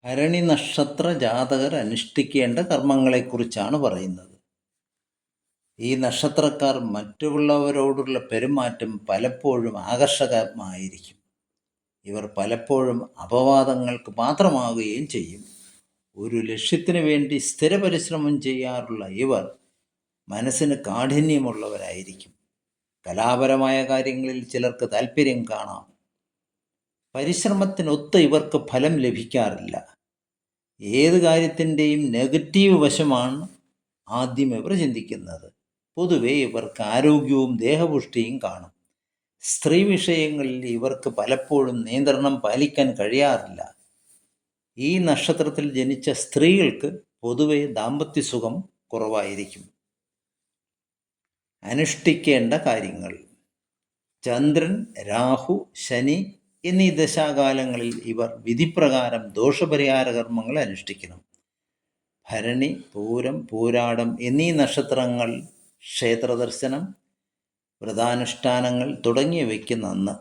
ഭരണി നക്ഷത്ര ജാതകർ അനുഷ്ഠിക്കേണ്ട കർമ്മങ്ങളെക്കുറിച്ചാണ് പറയുന്നത്. ഈ നക്ഷത്രക്കാർ മറ്റുള്ളവരോടുള്ള പെരുമാറ്റം പലപ്പോഴും ആകർഷകമായിരിക്കും. ഇവർ പലപ്പോഴും അപവാദങ്ങൾക്ക് പാത്രമാവുകയും ചെയ്യും. ഒരു ലക്ഷ്യത്തിന് വേണ്ടി സ്ഥിരപരിശ്രമം ചെയ്യാറുള്ള ഇവർ മനസ്സിന് കാഠിന്യമുള്ളവരായിരിക്കും. കലാപരമായ കാര്യങ്ങളിൽ ചിലർക്ക് താല്പര്യം കാണാം. പരിശ്രമത്തിനൊത്ത് ഇവർക്ക് ഫലം ലഭിക്കാറില്ല. ഏത് കാര്യത്തിൻ്റെയും നെഗറ്റീവ് വശമാണ് ആദ്യം ഇവർ ചിന്തിക്കുന്നത്. പൊതുവെ ഇവർക്ക് ആരോഗ്യവും ദേഹപുഷ്ടിയും കാണും. സ്ത്രീ വിഷയങ്ങളിൽ ഇവർക്ക് പലപ്പോഴും നിയന്ത്രണം പാലിക്കാൻ കഴിയാറില്ല. ഈ നക്ഷത്രത്തിൽ ജനിച്ച സ്ത്രീകൾക്ക് പൊതുവെ ദാമ്പത്യസുഖം കുറവായിരിക്കും. അനുഷ്ഠിക്കേണ്ട കാര്യങ്ങൾ: ചന്ദ്രൻ, രാഹു, ശനി എന്നീ ദശാകാലങ്ങളിൽ ഇവർ വിധിപ്രകാരം ദോഷപരിഹാര കർമ്മങ്ങൾ അനുഷ്ഠിക്കണം. ഭരണി, പൂരം, പൂരാടം എന്നീ നക്ഷത്രങ്ങൾ ക്ഷേത്രദർശനം, വ്രതാനുഷ്ഠാനങ്ങൾ തുടങ്ങിയവയ്ക്ക് നന്ന്.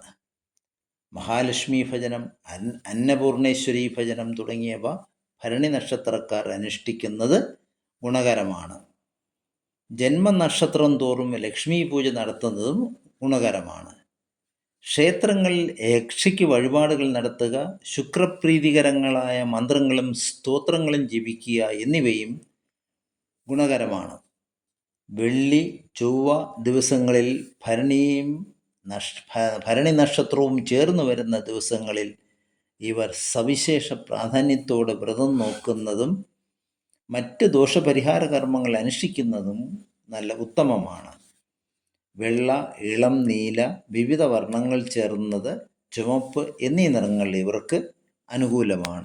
മഹാലക്ഷ്മി ഭജനം, അന്നപൂർണേശ്വരി ഭജനം തുടങ്ങിയവ ഭരണി നക്ഷത്രക്കാർ അനുഷ്ഠിക്കുന്നത് ഗുണകരമാണ്. ജന്മനക്ഷത്രം തോറും ലക്ഷ്മി പൂജ നടത്തുന്നതും ഗുണകരമാണ്. ക്ഷേത്രങ്ങളിൽ യക്ഷിക്ക് വഴിപാടുകൾ നടത്തുക, ശുക്രപ്രീതികരങ്ങളായ മന്ത്രങ്ങളും സ്തോത്രങ്ങളും ജപിക്കുക എന്നിവയും ഗുണകരമാണ്. വെള്ളി, ചൊവ്വ ദിവസങ്ങളിൽ ഭരണി നക്ഷത്രവും ചേർന്ന് വരുന്ന ദിവസങ്ങളിൽ ഇവർ സവിശേഷ പ്രാധാന്യത്തോടെ വ്രതം നോക്കുന്നതും മറ്റ് ദോഷപരിഹാര കർമ്മങ്ങൾ അനുഷ്ഠിക്കുന്നതും നല്ല ഉത്തമമാണ്. വെള്ള, ഇളം നീല, വിവിധ വർണ്ണങ്ങൾ ചേർന്നത്, ചുവപ്പ് എന്നീ നിറങ്ങൾ ഇവർക്ക് അനുകൂലമാണ്.